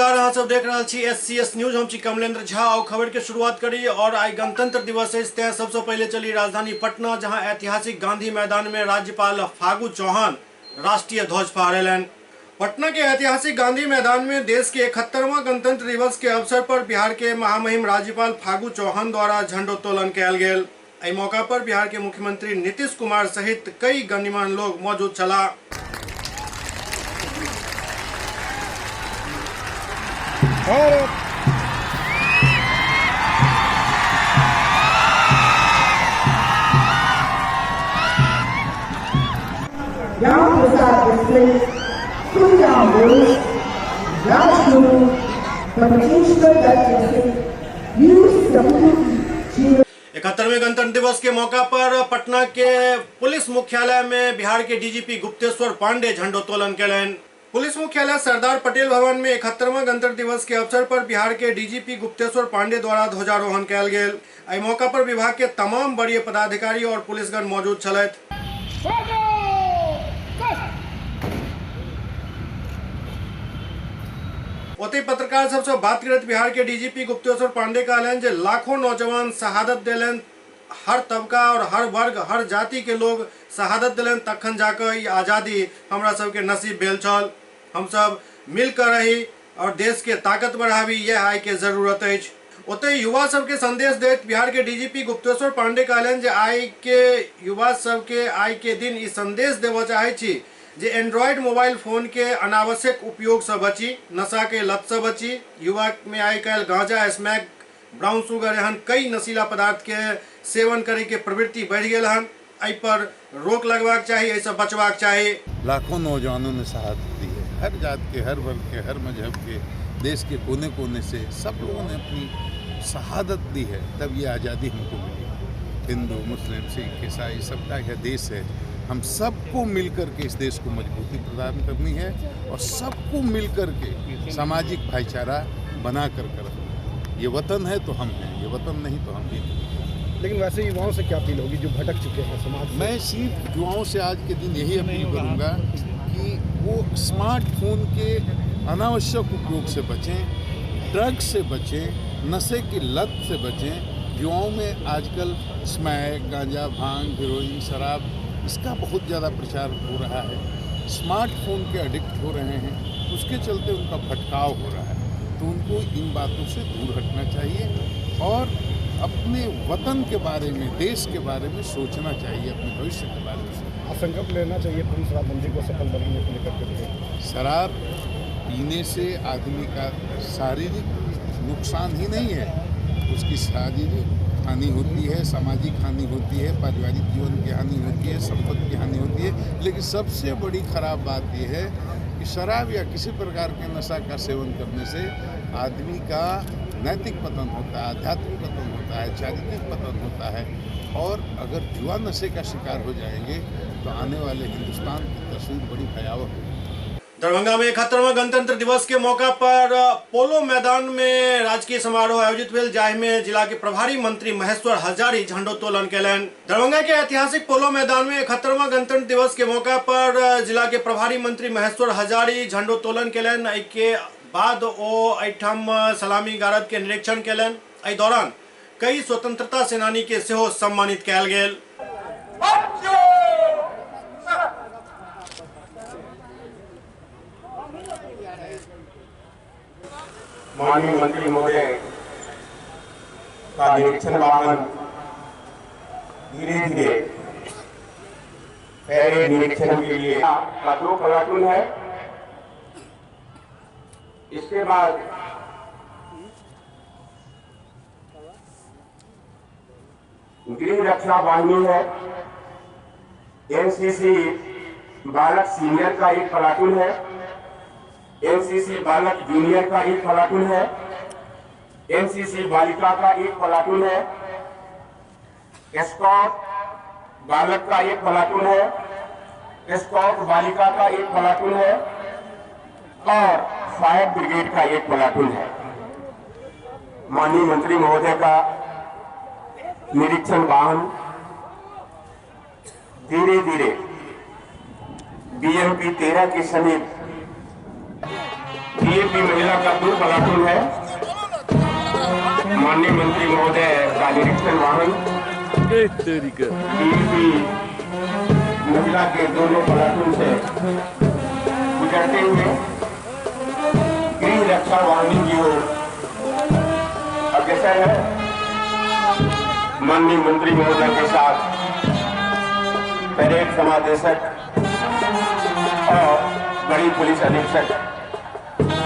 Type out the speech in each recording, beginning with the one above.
नमस्कार, अहाँ सब देख रहे छी SCS न्यूज। हम छी कमलेंद्र झा और खबर के शुरुआत करी। और आज गणतंत्र दिवस है, तय सबसे पहले चली राजधानी पटना, जहां ऐतिहासिक गांधी मैदान में राज्यपाल फागू चौहान राष्ट्रीय ध्वज फहरेलन। पटना के ऐतिहासिक गांधी मैदान में देश के 71वां गणतंत्र दिवस के अवसर पर बिहार के महामहिम राज्यपाल फागू चौहान द्वारा झंडोत्तोलन कयल गेल। एहि मौका पर बिहार के मुख्यमंत्री नीतीश कुमार सहित कई गणमान्य लोग मौजूद छला। Now to start display, put down rules, now to the potential that can use the 71वें गणतंत्र दिवस के मौका पर पटना के पुलिस मुख्यालय में बिहार के डीजीपी गुप्तेश्वर पांडे झंडोत्तोलन कयलनि। पुलिस मुख्यालय सरदार पटेल भवन में 71वां गणतंत्र दिवस के अवसर पर बिहार के डीजीपी गुप्तेश्वर पांडे द्वारा ध्वजारोहण कयल गेल। एहि मौका पर विभाग के तमाम वरीय पदाधिकारी और पुलिसगण मौजूद छलथि। ओतहि पत्रकार सबसे बात करत बिहार के डीजीपी गुप्तेश्वर पांडे कहलन जे लाखों नौजवान शहादत दिलन, हर तबका और हर वर्ग हर जाति के लोग शहादत दिलन, तखन जाकर ई आजादी हमरा सबके नसीब भेल छल। हम सब मिलकर रही और देश के ताकत बढ़ावी, यह आय के जरूरत है। ओतहि युवा सबके संदेश देत बिहार के डीजीपी गुप्तेश्वर पांडे कहलन जे आय के युवा सबके आय के दिन ई संदेश देव चाहे छी जे एंड्रॉइड मोबाइल फोन के अनावश्यक उपयोग से बची, नशा के लत से बची। युवा में आइ काल्हि गांजा, स्मैक, ब्राउन शुगर एहन कई नशीला पदार्थ के सेवन करे के प्रवृत्ति बढ़ गई हन। एहि पर रोक लगवाक चाहिए, ऐसे बचवाक चाहिए। लाखों नौजवानों ने शहादत दी है, हर जात के, हर वर्ग के, हर मजहब के, देश के कोने कोने से सब लोगों ने अपनी शहादत दी है, तब ये आज़ादी हमको मिली। हिंदू, मुस्लिम, सिख, ईसाई सबका यह देश है। हम सबको मिलकर के इस देश को मजबूती प्रदान करनी है और सबको मिलकर के सामाजिक भाईचारा बना कर रखना। ये वतन है तो हम हैं, ये वतन नहीं तो हम भी नहीं। लेकिन वैसे युवाओं से क्या अपील होगी जो भटक चुके हैं समाज? मैं सिर्फ युवाओं से आज के दिन यही अपील करूंगा कि वो स्मार्टफोन के अनावश्यक उपयोग से बचें, ड्रग्स से बचें, नशे की लत से बचें। युवाओं में आजकल स्मैक, गांजा, भांग, हेरोइन, शराब, इसका बहुत ज़्यादा प्रचार हो रहा है। स्मार्टफोन के एडिक्ट हो रहे हैं, उसके चलते उनका भटकाव हो रहा है। तो उनको इन बातों से दूर हटना चाहिए और अपने वतन के बारे में, देश के बारे में सोचना चाहिए, अपने भविष्य के बारे में संकल्प लेना चाहिए पूरी शराबबंदी को सफल बनाने को लेकर। शराब पीने से आदमी का शारीरिक नुकसान ही नहीं है, उसकी शारीरिक हानि होती है, सामाजिक हानि होती है, पारिवारिक जीवन की हानि होती है, संपत्ति की हानि होती है। लेकिन सबसे बड़ी खराब बात यह है कि शराब या किसी प्रकार के नशा का सेवन करने से आदमी का नैतिक पतन होता है, आध्यात्मिक पतन होता है, चारित्रिक पतन होता है। और अगर युवा नशे का शिकार हो जाएंगे तो आने वाले हिंदुस्तान की तस्वीर बड़ी भयावह होगी। दरभंगा में 71वां गणतंत्र दिवस के मौका पर पोलो मैदान में राजकीय समारोह आयोजित भेल, जाहि में जिला के प्रभारी मंत्री महेश्वर हजारी झंडोत्तोलन कयलनि। दरभंगा के ऐतिहासिक पोलो मैदान में 71वां गणतंत्र दिवस के मौका पर जिला के प्रभारी मंत्री महेश्वर हजारी झंडोत्तोलन कयलनि। एहि के बाद ओ एहिठाम सलामी गारद के निरीक्षण कयलनि। एहि दौरान कई स्वतंत्रता सेनानी के सेहो सम्मानित कयल गेल। माननीय मंत्री महोदय का निरीक्षण वाहन धीरे धीरे पहले निरीक्षण के लिए का 2 प्लाटून है। इसके बाद गृह रक्षा वाहिनी है। एनसीसी बालक सीनियर का 1 प्लाटून है। एनसीसी बालक जूनियर का 1 प्लाटून है। एनसीसी बालिका का 1 प्लाटून है। स्काउट बालक का 1 प्लाटून है। स्काउट बालिका का 1 प्लाटून है और फायर ब्रिगेड का 1 प्लाटून है। माननीय मंत्री महोदय का निरीक्षण वाहन धीरे धीरे BMP 13 के समीप डीएपी महिला का 2 प्लाटून है। माननीय मंत्री महोदय का निरीक्षण वाहन डीएपी महिला के दोनों प्लाटून से गुजरते हुए गृह रक्षा वाहिनी की ओर अग्रसर है। माननीय मंत्री महोदय के साथ परेड समादेशक और बड़ी पुलिस अधीक्षक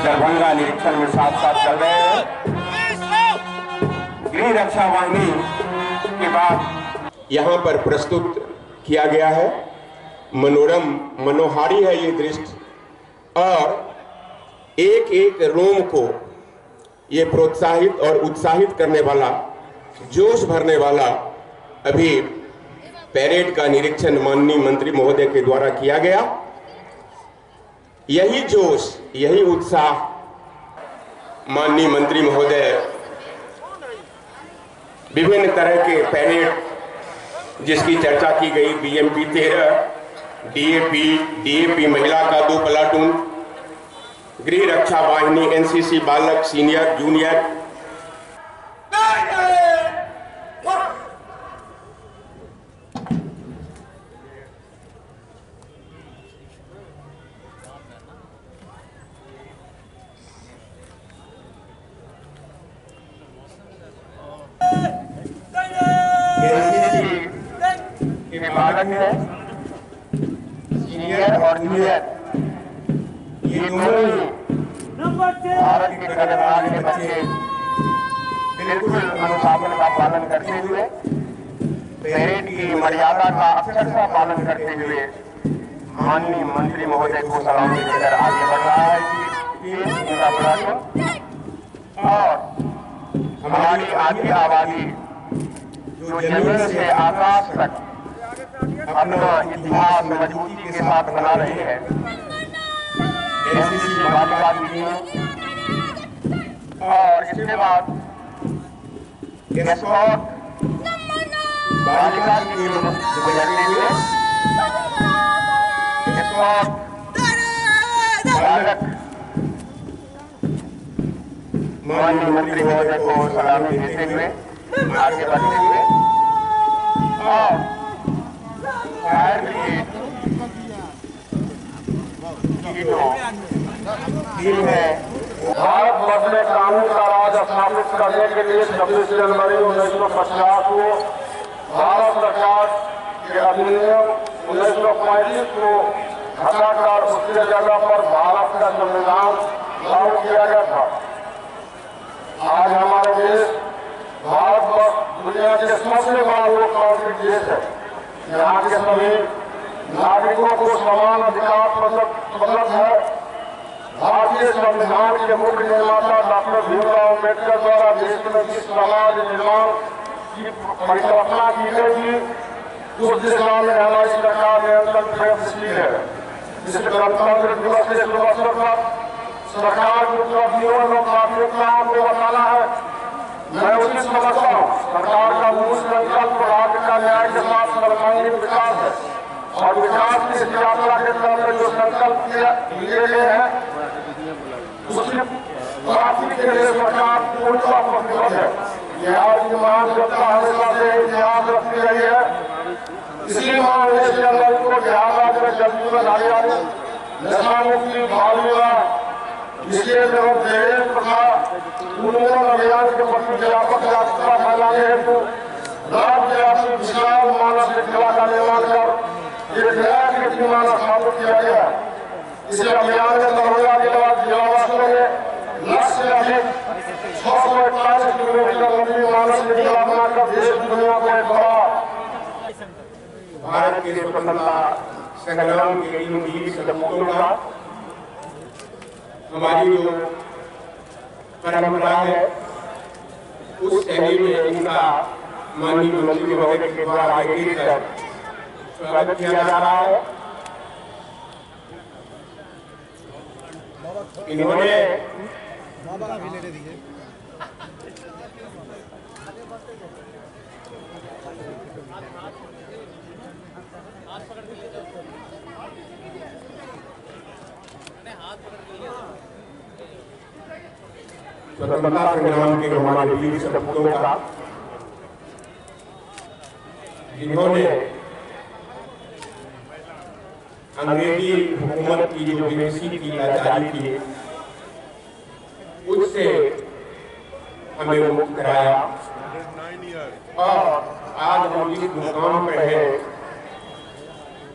दरभंगा निरीक्षण में साथ साथ चल रहे हैं। गृह रक्षा वाहिनी के बाद यहाँ पर प्रस्तुत किया गया है। मनोरम मनोहारी है ये दृश्य और एक एक रोम को ये प्रोत्साहित और उत्साहित करने वाला, जोश भरने वाला अभी परेड का निरीक्षण माननीय मंत्री महोदय के द्वारा किया गया। यही जोश, यही उत्साह माननीय मंत्री महोदय विभिन्न तरह के परेड जिसकी चर्चा की गई, बीएमपी 13, डीएपी महिला का 2 प्लाटून, गृह रक्षा वाहिनी, एनसीसी बालक, सीनियर, जूनियर, के बालक है, सीनियर और जूनियर, ये दोनों ही भारत के गणराज्य के बच्चे बिल्कुल अनुशासन का पालन करते हुए, परेड की मर्यादा का अक्षरशः पालन करते हुए माननीय मंत्री महोदय को सलामी देकर आगे बढ़ रहा है कि उनका प्लाटून और हमारी आधी आबादी जो जमीन से आकाश तक अपना इतिहास मजबूती के साथ बना रही है। एनसीसी बालिका की टीम और इसके बाद एस्कॉर्ट बालिका की टीम गुजरते हुए एस्कॉर्ट बालक माननीय मंत्री महोदय को सलामी देते हुए आगे बढ़ते हुए और फायर ब्रिगेड की जो टीम है, भारत वर्ष में कानून का राज स्थापित करने के लिए 26 जनवरी 1950 को भारत सरकार के अधिनियम 1935 को हटाकर उसकी जगह पर भारत का संविधान लागू किया गया था। आज हमारे देश भारत दुनिया के सबसे बड़ा लोकतांत्रिक देश है। यहाँ के सभी नागरिकों को समान अधिकार उपलब्ध है। भारतीय संविधान के मुख्य निर्माता डॉक्टर भीमराव अम्बेडकर द्वारा देश में जिस समाज निर्माण की परिकल्पना की गई थी, उस दिशा में हमारी सरकार निरंतर प्रयत्नशील है। इस गणतंत्र दिवस के शुभ अवसर पर सरकार की उपलब्धियों एवं प्राथमिकताओं को बताना है। मैं उचित समझता हूँ सरकार का मूल संकल्प राज्य का न्याय के साथ सर्वांगीण विकास है और विकास की इस यात्रा के क्रम में जो संकल्प लिए गए हैं उसकी प्राप्ति के लिए सरकार पूर्णतः प्रतिबद्ध है। बिहार की महान जनता हमेशा से इतिहास रखती रही है। इसी माह 19 जनवरी को बिहार राज्य में जल जीवन हरियाली, नशा मुक्ति, बाल विवाह, निषेध एवं दहेज प्रथा उन्मूलन अभियान के प्रति व्यापक जागरूकता फैलाने हेतु राज्यव्यापी विशाल मानव श्रृंखला का निर्माण कर एक नया कीर्तिमान स्थापित किया गया। इस अभियान में दरभंगा जिलावासियों ने लक्ष्य से अधिक 641 किलोमीटर लंबी मानव श्रृंखला बनाकर देश दुनिया को एक बड़ा भारत के स्वतंत्रता संग्राम के इन वीर सपूतों का हमारी जो परंपरा है उस शैली में इनका माननीय मंत्री महोदय के द्वारा आगे कर स्वागत किया जा रहा है। इन्होंने स्वतंत्रता संग्राम के हमारे वीर सपूतों का, जिन्होंने अंग्रेजी हुकूमत की जो बेइज्जती की, लाचारी की, उससे हमें मुक्त कराया। और आज हम जिस मुकाम पर हैं,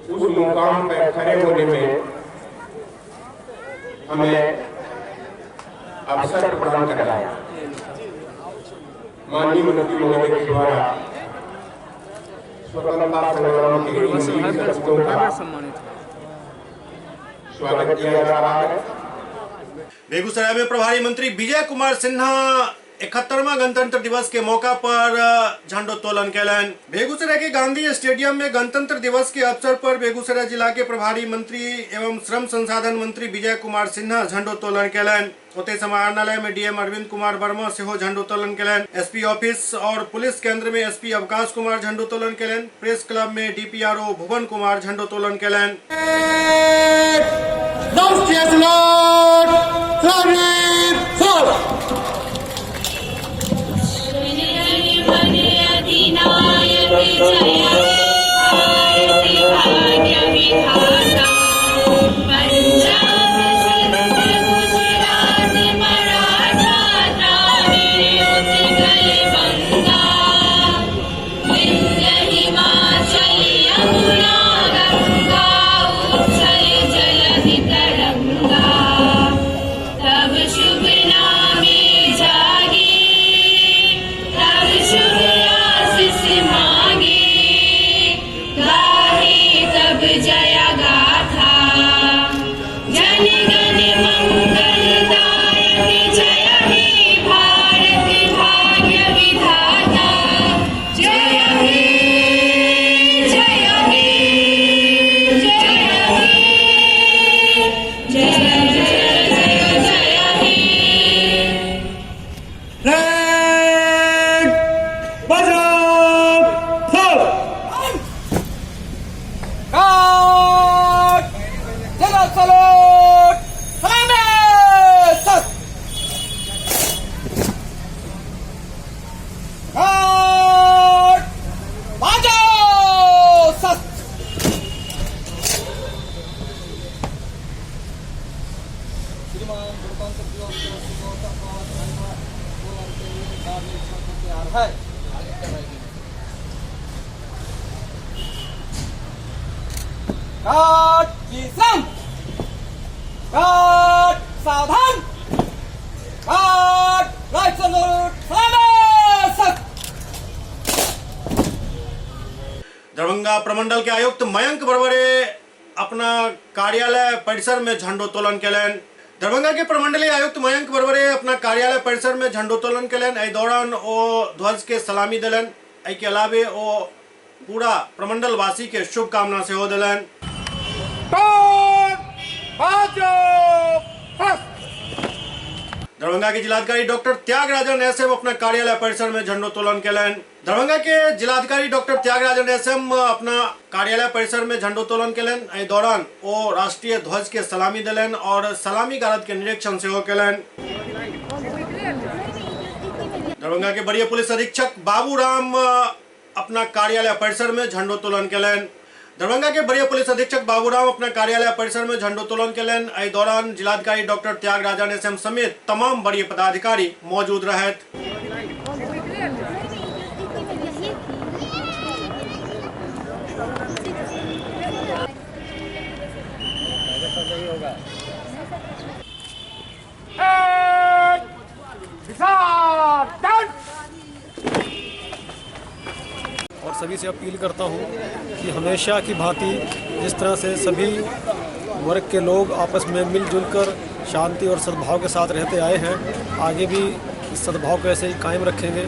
उस मुकाम पर खड़े होने में हमें अवसर प्रदान कराया। माननीय मंत्री महोदय के द्वारा स्वतंत्रता संग्राम के वीर सपूतों का स्वागत किया जा रहा है। बेगूसराय में प्रभारी मंत्री विजय कुमार सिन्हा 71वां गणतंत्र दिवस के मौका पर झंडोत्तोलन कैलन। बेगूसराय के गांधी स्टेडियम में गणतंत्र दिवस के अवसर पर बेगूसराय जिला के प्रभारी मंत्री एवं श्रम संसाधन मंत्री विजय कुमार सिन्हा झंडोत्तोलन कैलन। ओते समाहरणालय में डीएम अरविंद कुमार वर्मा सेहो झंडोत्तोलन कैलन। एसपी ऑफिस और पुलिस केंद्र में एसपी अवकाश कुमार झंडोत्तोलन कैलन। प्रेस क्लब में डीपीआरओ भुवन कुमार झंडोत्तोलन कैलन। सावधान। Right salute. दरभंगा प्रमंडल के आयुक्त मयंक बरवरे अपना कार्यालय परिसर में झंडोत्तोलन कैलन। दरभंगा के प्रमंडलीय आयुक्त मयंक बरवरे अपना कार्यालय परिसर में झंडोत्तोलन कैलन। एहि दौरान ओ ध्वज के सलामी दिलन। एहि के अलावे ओ पूरा प्रमंडल वासी के शुभकामना सेहो दिलन। दरभंगा के जिलाधिकारी डॉक्टर त्यागराजन एसएम अपना कार्यालय परिसर में झंडोत्तोलन कैलन। दरभंगा के जिलाधिकारी डॉक्टर त्यागराजन एसएम अपना कार्यालय परिसर में झंडोत्तोलन कैलन। एहि दौरान ओ राष्ट्रीय ध्वज के सलामी दिलन और सलामी गारद के निरीक्षण सेहो कैलन। दरभंगा के वरीय पुलिस अधीक्षक बाबूराम अपना कार्यालय परिसर में झंडोत्तोलन कैलन। दरभंगा के वरीय पुलिस अधीक्षक बाबूराम अपना कार्यालय परिसर में झंडोत्तोलन कैलन। एहि दौरान जिलाधिकारी डॉक्टर त्यागराजन एसएम समेत तमाम वरीय पदाधिकारी मौजूद रहत। और सभी से अपील करता हूं कि हमेशा की भांति जिस तरह से सभी वर्ग के लोग आपस में मिलजुल कर शांति और सद्भाव के साथ रहते आए हैं, आगे भी इस सद्भाव को ऐसे ही कायम रखेंगे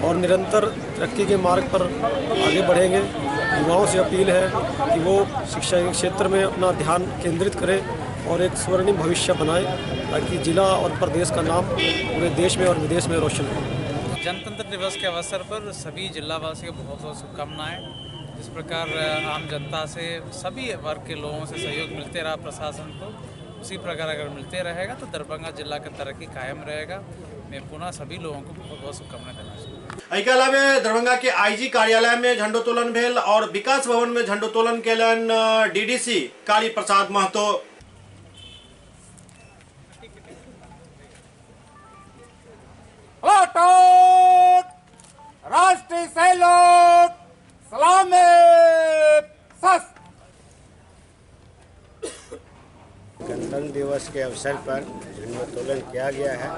और निरंतर तरक्की के मार्ग पर आगे बढ़ेंगे। युवाओं से अपील है कि वो शिक्षा के क्षेत्र में अपना ध्यान केंद्रित करें और एक स्वर्णिम भविष्य बनाएं ताकि जिला और प्रदेश का नाम पूरे देश में और विदेश में रोशन हो। गणतंत्र दिवस के अवसर पर सभी जिलावासियों को बहुत बहुत शुभकामनाएं। जिस प्रकार आम जनता से सभी वर्ग के लोगों से सहयोग मिलते रहा प्रशासन को, उसी प्रकार अगर मिलते रहेगा तो दरभंगा जिला का तरक्की कायम रहेगा। मैं पुनः सभी लोगों को बहुत बहुत शुभकामनाएं देना चाहूँगा। एहिके अलावे दरभंगा के आईजी कार्यालय में झंडोत्तोलन भेल और विकास भवन में झंडोत्तोलन केलन डीडीसी काली प्रसाद महतो। राष्ट्रीय सैल्यूट, सलामी, सस्त। गणतंत्र दिवस के अवसर पर झंडोत्तोलन किया गया है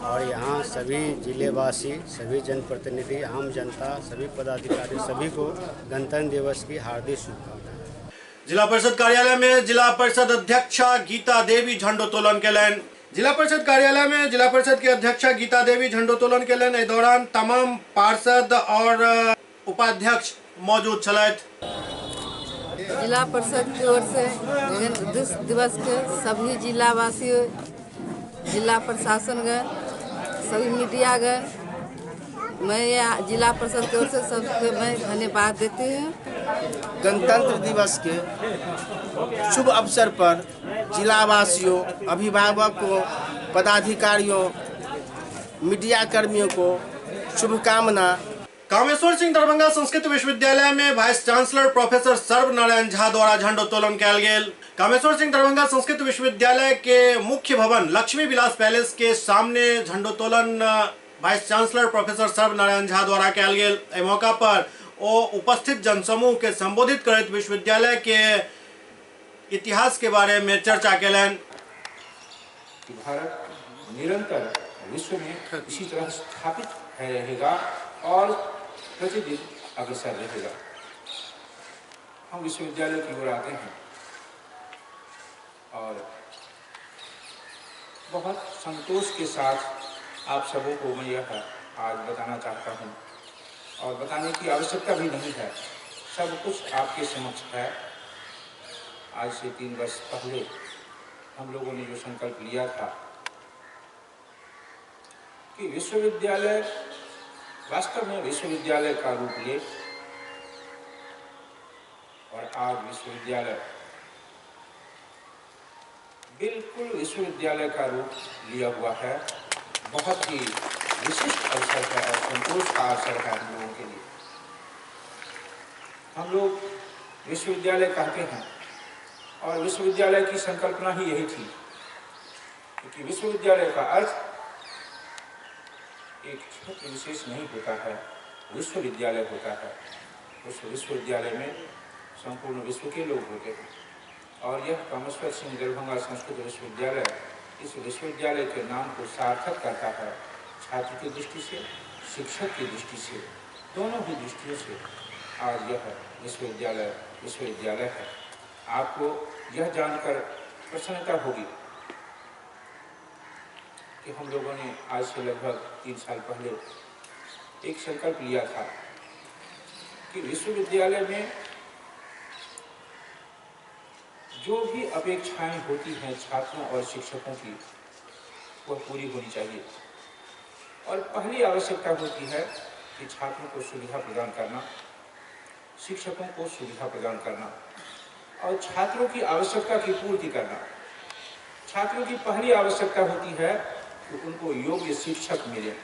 और यहाँ सभी जिलेवासी, सभी जनप्रतिनिधि, आम जनता, सभी पदाधिकारी, सभी को गणतंत्र दिवस की हार्दिक शुभकामनाएं। जिला परिषद कार्यालय में जिला परिषद अध्यक्षा गीता देवी झंडोत्तोलन केलन। जिला परिषद कार्यालय में जिला परिषद की अध्यक्षा गीता देवी झंडोत्तोलन केलन। इस दौरान तमाम पार्षद और उपाध्यक्ष मौजूद छलैथ। जिला परिषद की ओर से गणतंत्र दिवस के सभी जिलावासियों, जिला प्रशासनगण, सभी मीडियागण, मैं जिला परिषद की ओर से सबको मैं धन्यवाद देती हूँ। गणतंत्र दिवस के शुभ अवसर पर जिलावासियों, अभिभावकों, पदाधिकारियों, मीडिया कर्मियों को शुभकामना। कामेश्वर सिंह दरभंगा संस्कृत विश्वविद्यालय में vice chancellor professor Sarvanarayan Jha द्वारा झंडोत्तोलन कयल गेल। कामेश्वर सिंह दरभंगा संस्कृत विश्वविद्यालय के मुख्य भवन लक्ष्मी विलास पैलेस के सामने झंडोत्तोलन vice chancellor professor Sarvanarayan Jha द्वारा कयल गेल। एहि मौका पर ओ उपस्थित जनसमूह के संबोधित करैत विश्वविद्यालय के इतिहास के बारे में चर्चा केलन। भारत निरंतर विश्व में इसी तरह स्थापित रहेगा और प्रतिदिन अग्रसर रहेगा। हम विश्वविद्यालय की ओर आते हैं और बहुत संतोष के साथ आप सबों को मैं यह आज बताना चाहता हूँ और बताने की आवश्यकता भी नहीं है, सब कुछ आपके समक्ष है। आज से 3 वर्ष पहले हम लोगों ने जो संकल्प लिया था कि विश्वविद्यालय वास्तव में विश्वविद्यालय का रूप ले, और आज विश्वविद्यालय बिल्कुल विश्वविद्यालय का रूप लिया हुआ है। बहुत ही विशिष्ट अवसर है और संतोष का अवसर है हम लोगों के लिए। हम लोग विश्वविद्यालय कहते हैं और विश्वविद्यालय की संकल्पना ही यही थी, क्योंकि विश्वविद्यालय का अर्थ एक क्षेत्र विशेष नहीं होता है, विश्वविद्यालय होता है। उस विश्वविद्यालय में संपूर्ण विश्व के लोग होते हैं और यह कामेश्वर सिंह दरभंगा संस्कृत विश्वविद्यालय इस विश्वविद्यालय के नाम को सार्थक करता है। छात्र की दृष्टि से, शिक्षक की दृष्टि से, दोनों ही दृष्टियों से आज यह विश्वविद्यालय है। आपको यह जानकर प्रसन्नता होगी कि हम लोगों ने आज से लगभग 3 साल पहले एक संकल्प लिया था कि विश्वविद्यालय में जो भी अपेक्षाएं होती हैं छात्रों और शिक्षकों की, वह पूरी होनी चाहिए। और पहली आवश्यकता होती है कि छात्रों को सुविधा प्रदान करना, शिक्षकों को सुविधा प्रदान करना और छात्रों की आवश्यकता की पूर्ति करना। छात्रों की पहली आवश्यकता होती है कि उनको योग्य शिक्षक मिले।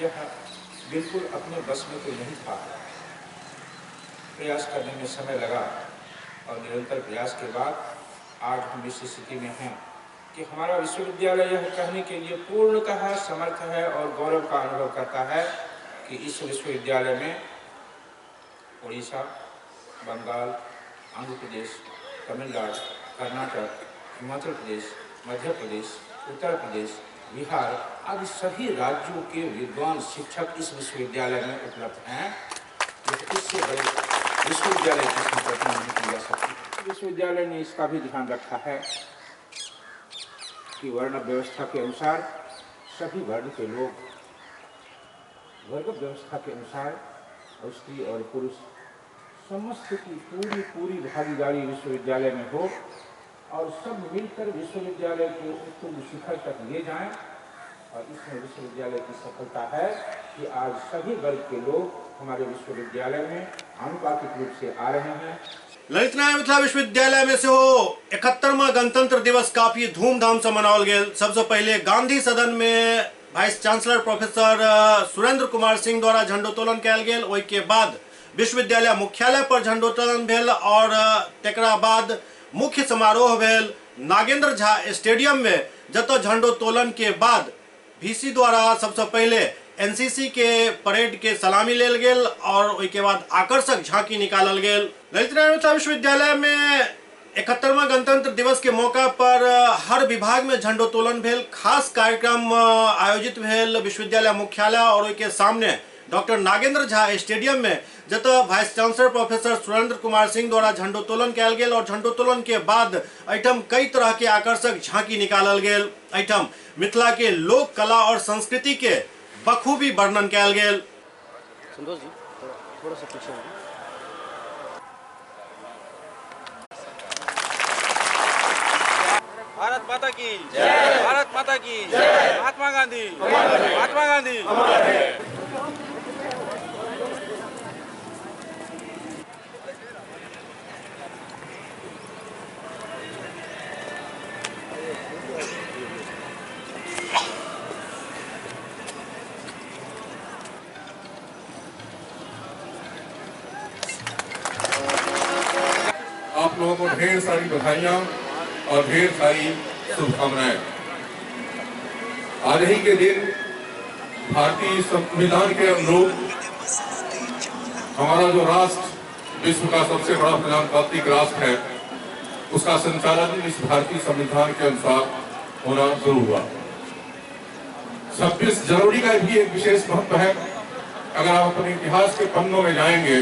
यह बिल्कुल अपने बस में तो नहीं था, प्रयास करने में समय लगा और निरंतर प्रयास के बाद आज हम इस स्थिति में हैं कि हमारा विश्वविद्यालय यह कहने के लिए पूर्णतः समर्थ है और गौरव का अनुभव करता है कि इस विश्वविद्यालय में उड़ीसा, बंगाल, आंध्र प्रदेश, तमिलनाडु, कर्नाटक, हिमाचल प्रदेश, मध्य प्रदेश, उत्तर प्रदेश, बिहार आदि सभी राज्यों के विद्वान शिक्षक इस विश्वविद्यालय में उपलब्ध हैं। इससे बड़े विश्वविद्यालय की संकल्पना नहीं की जा सकती। विश्वविद्यालय ने इसका भी ध्यान रखा है कि वर्ण व्यवस्था के अनुसार सभी वर्ण के लोग, वर्ग व्यवस्था के अनुसार स्त्री और पुरुष समस्त की पूरी भागीदारी विश्वविद्यालय में हो और सब मिलकर विश्वविद्यालय को उत्तुंग शिखर तक ले जाएं। और इसमें विश्वविद्यालय की सफलता है कि आज सभी वर्ग के लोग हमारे विश्वविद्यालय में आनुपातिक रूप से आ रहे हैं। ललित नारायण मिथिला विश्वविद्यालय में से हो 71वां गणतंत्र दिवस काफी धूमधाम से मनाओल गया। सबसे पहले गांधी सदन में vice chancellor professor Surendra Kumar Singh द्वारा झंडोत्तोलन कयल गेल। ओहि के बाद विश्वविद्यालय मुख्यालय पर झंडोत्तोलन भेल और तकरा बाद मुख्य समारोह भेल नागेंद्र झा स्टेडियम में, जतऽ झंडोत्तोलन के बाद वीसी द्वारा सबसे पहले एनसीसी के परेड के सलामी लेल गेल और ओहि के बाद आकर्षक झांकी निकालल गेल। ललित नारायण मिथिला विश्वविद्यालय में 71वां गणतंत्र दिवस के मौका पर हर विभाग में झंडोत्तोलन भेल। खास कार्यक्रम आयोजित भेल विश्वविद्यालय मुख्यालय और ओहि के सामने डॉक्टर नागेंद्र झा स्टेडियम में, जतऽ vice chancellor professor Surendra Kumar Singh द्वारा झंडोत्तोलन कयल गेल और झंडोत्तोलन के बाद एहिठाम कई तरह के आकर्षक झांकी निकालल गेल। एहिठाम मिथिला के लोक कला और संस्कृति के बखूबी वर्णन कयल गेल। संतोष जी थोड़ा सा पीछे भारत माता की जय, भारत माता की जय, महात्मा गांधी, महात्मा गांधी। आप लोगों को ढेर सारी बधाइयां और ढेर सारी शुभकामनाएं। आज ही के दिन भारतीय संविधान के अनुरूप हमारा जो राष्ट्र विश्व का सबसे बड़ा प्रजातांत्रिक राष्ट्र है, उसका संचालन इस भारतीय संविधान के अनुसार होना शुरू हुआ। 26 जनवरी का भी एक विशेष महत्व है। अगर आप अपने इतिहास के पन्नों में जाएंगे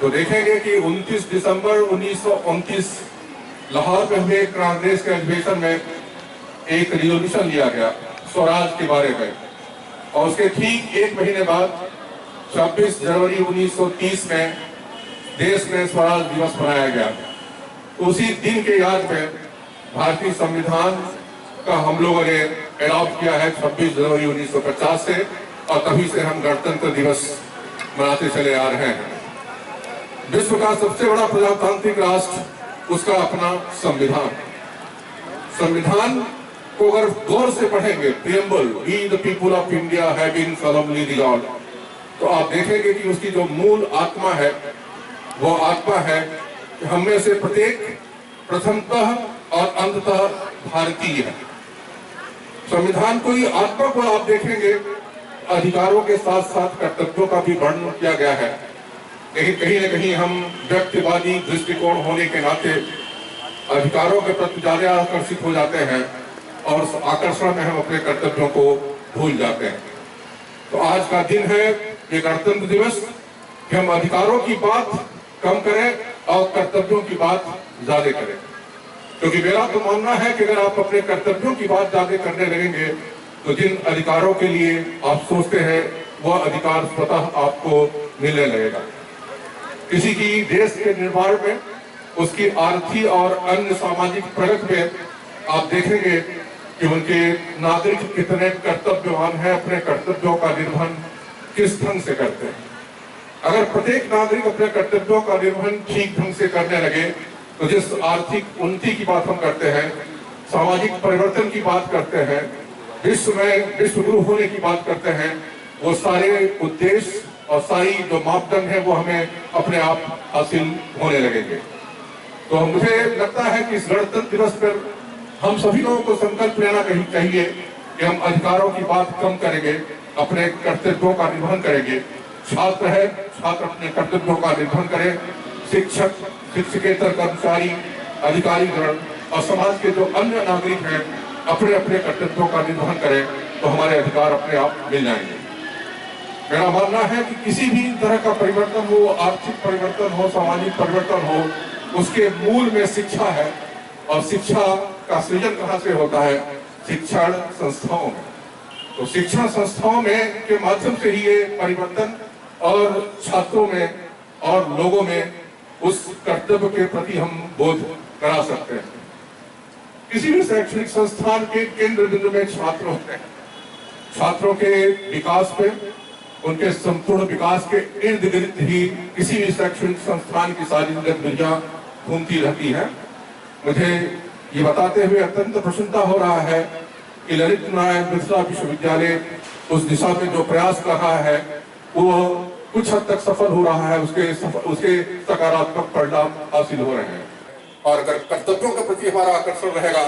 तो देखेंगे कि 29 दिसंबर 1929 लाहौर में हुए कांग्रेस के अधिवेशन में एक रिजोल्यूशन लिया गया स्वराज के बारे में, और उसके ठीक एक महीने बाद 26 जनवरी 1930 में देश में स्वराज दिवस मनाया गया। उसी दिन के याद में भारतीय संविधान का हम लोगों ने एडॉप्ट किया है 26 जनवरी 1950 से, और तभी से हम गणतंत्र दिवस मनाते चले आ रहे हैं। विश्व का सबसे बड़ा प्रजातांत्रिक राष्ट्र, उसका अपना संविधान। संविधान को अगर गौर से पढ़ेंगे, preamble, we the people of India have been solemnly resolved, तो आप देखेंगे कि उसकी जो मूल आत्मा है वो आत्मा है कि हम में से प्रत्येक प्रथमतः और अंततः भारतीय है। संविधान को ही आत्मा को आप देखेंगे, अधिकारों के साथ साथ कर्तव्यों का भी वर्णन किया गया है। लेकिन कहीं न कहीं हम व्यक्तिवादी दृष्टिकोण होने के नाते अधिकारों के प्रति ज्यादा आकर्षित हो जाते हैं और उस आकर्षण में हम अपने कर्तव्यों को भूल जाते हैं। तो आज का दिन है ये गणतंत्र दिवस कि हम अधिकारों की बात कम करें और कर्तव्यों की बात ज्यादा करें, क्योंकि मेरा तो मानना है कि अगर आप अपने कर्तव्यों की बात ज्यादा करने लगेंगे तो जिन अधिकारों के लिए आप सोचते हैं वह अधिकार स्वतः आपको मिलने लगेगा। किसी की देश के निर्माण में, उसकी आर्थिक और अन्य सामाजिक प्रगति में आप देखेंगे कि उनके नागरिक कितने कर्तव्यवान हैं, अपने कर्तव्यों का निर्वहन किस ढंग से करते हैं। अगर प्रत्येक नागरिक अपने कर्तव्यों का निर्वहन ठीक ढंग से करने लगे तो जिस आर्थिक उन्नति की बात हम करते हैं, सामाजिक परिवर्तन की बात करते हैं, विश्व में विश्व गुरु होने की बात करते हैं, वो सारे उद्देश्य और सारी जो मापदंड है वो हमें अपने आप हासिल होने लगेंगे। तो मुझे लगता है कि इस गणतंत्र दिवस पर हम सभी लोगों को संकल्प लेना चाहिए कि हम अधिकारों की बात कम करेंगे, अपने कर्तव्यों का निर्वहन करेंगे। छात्र है, छात्र अपने कर्तव्यों का निर्वहन करें, शिक्षक, शिक्षकेतर कर्मचारी, अधिकारीगण और समाज के जो अन्य नागरिक हैं अपने अपने कर्तव्यों का निर्वहन करें, तो हमारे अधिकार अपने आप मिल जाएंगे। मेरा मानना है कि किसी भी तरह का परिवर्तन हो, आर्थिक परिवर्तन हो, सामाजिक परिवर्तन हो, उसके मूल में शिक्षा है, और शिक्षा का सृजन कहाँ से होता है? शिक्षण संस्थाओं में। तो शिक्षण संस्थाओं में के माध्यम से ही ये परिवर्तन और छात्रों में और लोगों में उस कर्तव्य के प्रति हम बोध करा सकते हैं। किसी भी शैक्षणिक संस्थान के केंद्र बिंदु में छात्र होते हैं। छात्रों के विकास पे, उनके संपूर्ण विकास के इर्द गिर्द ही किसी भी शैक्षणिक संस्थान की सारी गतिविधियां घूमती रहती हैं। मुझे ये बताते हुए अत्यंत प्रसन्नता हो रहा है कि ललित नारायण मिथिला विश्वविद्यालय उस दिशा में जो प्रयास कर रहा है वो कुछ हद तक सफल हो रहा है, उसके सकारात्मक परिणाम हासिल हो रहे हैं। और अगर कर्तव्यों के प्रति हमारा आकर्षण रहेगा,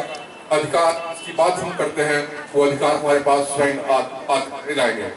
अधिकार की बात हम करते हैं, वो अधिकार हमारे पास स्वयं आ जाएंगे।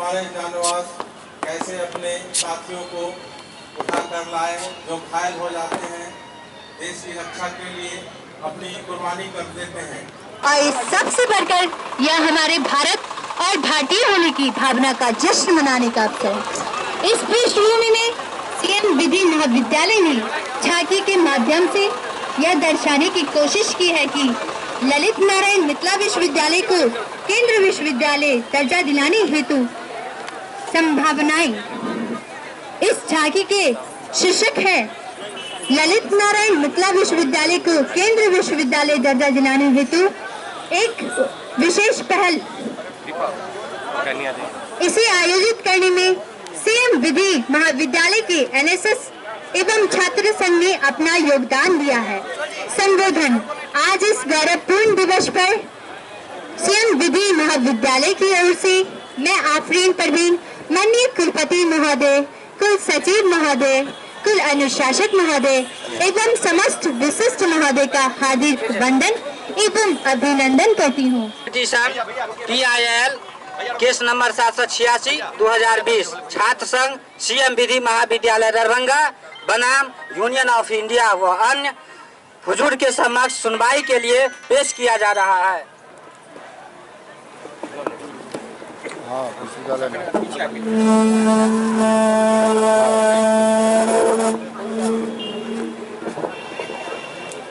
हमारे जानवास कैसे अपने साथियों को उठा कर लाए, जो घायल हो जाते हैं, देश की रक्षा के लिए अपनी कुर्बानी कर देते हैं। और सबसे बढ़कर यह हमारे भारत और भारतीय होने की भावना का जश्न मनाने का अवसर है। इस पृष्ठभूमि में सीएम विधि महाविद्यालय ने झांकी के माध्यम से यह दर्शाने की कोशिश की है कि ललित नारायण मिथिला विश्वविद्यालय को केंद्रीय विश्वविद्यालय दर्जा दिलाने हेतु संभावनाएं। इस झांकी के शीर्षक है ललित नारायण मिथिला विश्वविद्यालय को केंद्रीय विश्वविद्यालय दर्जा दिलाने हेतु एक विशेष पहल। इसे आयोजित करने में सीएम विधि महाविद्यालय के एनएसएस एवं छात्र संघ ने अपना योगदान दिया है। संबोधन। आज इस गौरवपूर्ण दिवस पर सीएम विधि महाविद्यालय की ओर से मैं आफरीन परवीन, माननीय कुलपति महोदय, कुल सचिव महोदय, कुल अनुशासक महोदय एवं समस्त विशिष्ट महोदय का हार्दिक वंदन एवं अभिनंदन करती हूँ। PIL केस नंबर 786/2020 छात्र संघ सीएम विधि महाविद्यालय दरभंगा बनाम यूनियन ऑफ इंडिया व अन्य हुजूर के समक्ष सुनवाई के लिए पेश किया जा रहा है।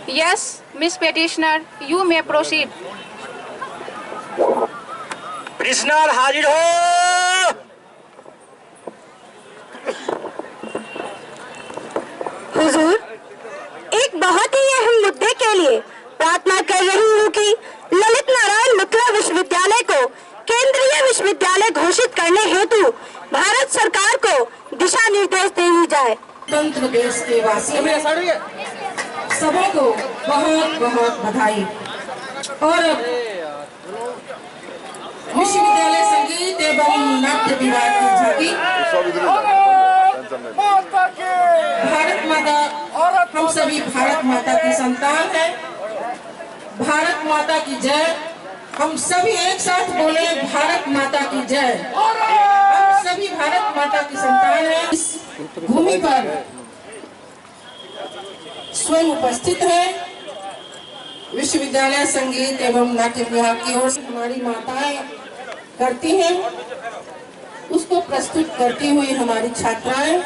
Yes, Miss Petitioner, you may proceed. Petitioner हाजिर हो। हुजूर, एक बहुत ही अहम मुद्दे के लिए प्रार्थना कर रही हूँ कि ललित नारायण मिथिला विश्वविद्यालय को केंद्रीय विश्वविद्यालय घोषित करने हेतु भारत सरकार को दिशा निर्देश दे जाए। तंत्र देश के वासियों सबों को बहुत बहुत बधाई। और विश्वविद्यालय संगीत एवं नाट्य विभाग की झांकी भारत माता, हम सभी भारत माता की संतान है। भारत माता की जय। हम सभी एक साथ बोले, भारत माता की जय। हम सभी भारत माता की संतान है। इस भूमि पर स्वयं उपस्थित है विश्वविद्यालय संगीत एवं नाट्य विभाग की ओर से हमारी माताएं करती हैं, उसको प्रस्तुत करती हुई हमारी छात्राएं,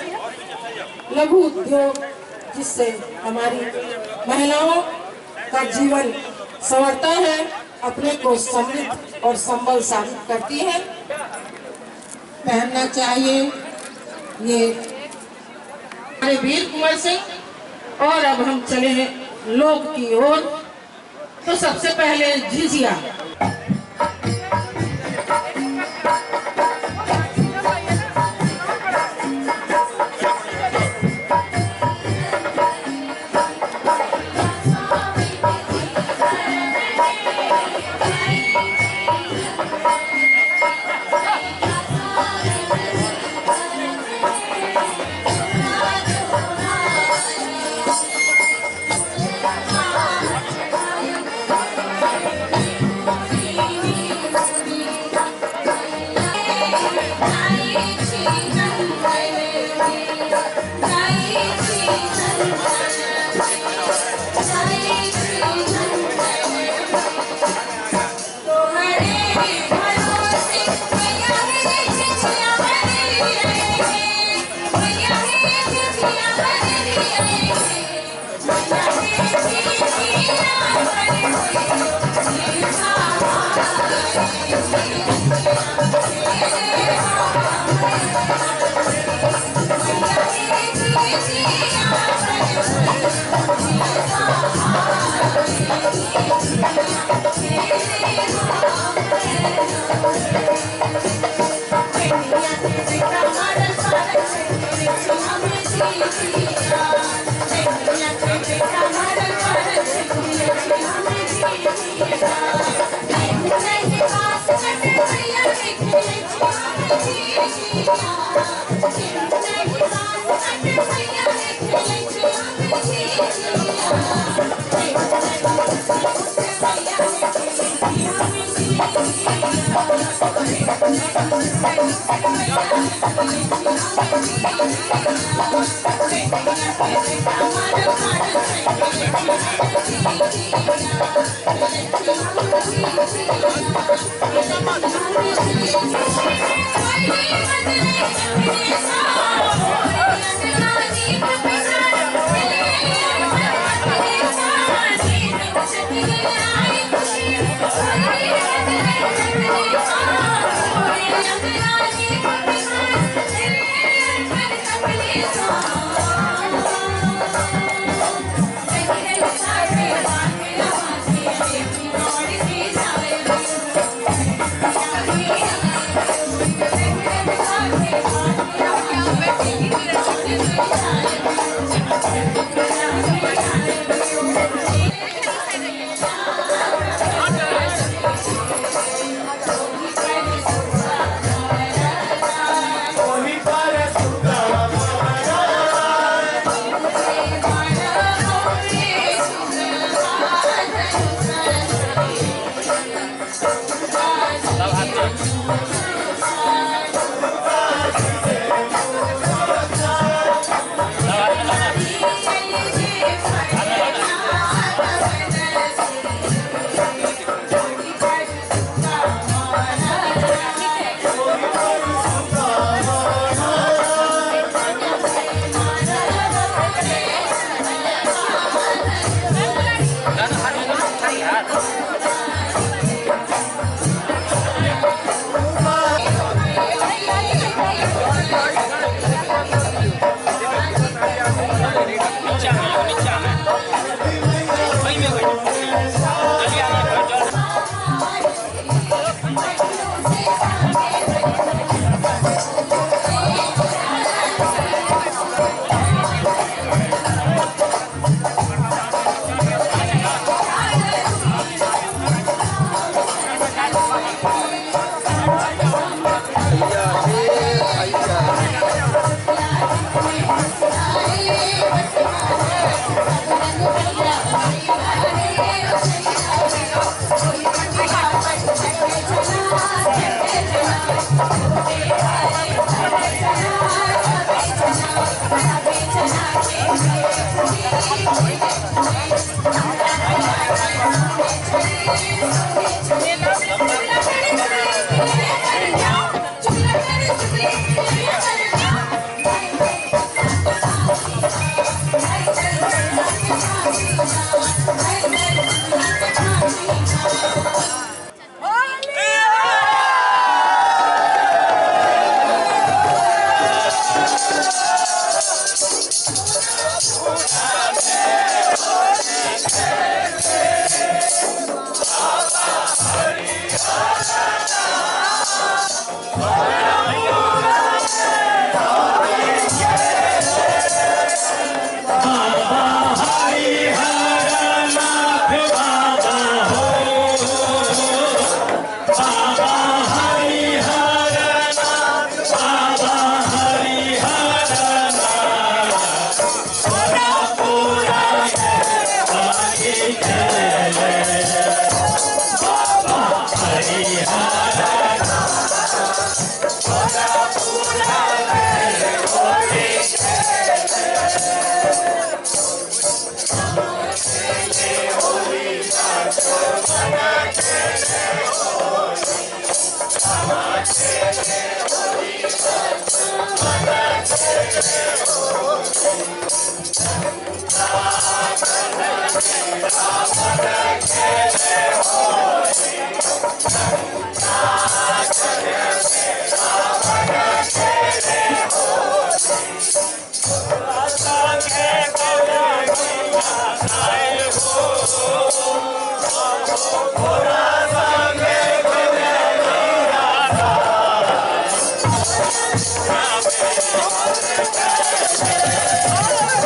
लघु उद्योग जिससे हमारी महिलाओं का जीवन संवरता है, अपने को समृद्ध और संबल साबित करती है। पहनना चाहिए ये हमारे वीर कुंवर सिंह। और अब हम चले लोक की ओर। तो सबसे पहले झिझिया। Thank you. Oh,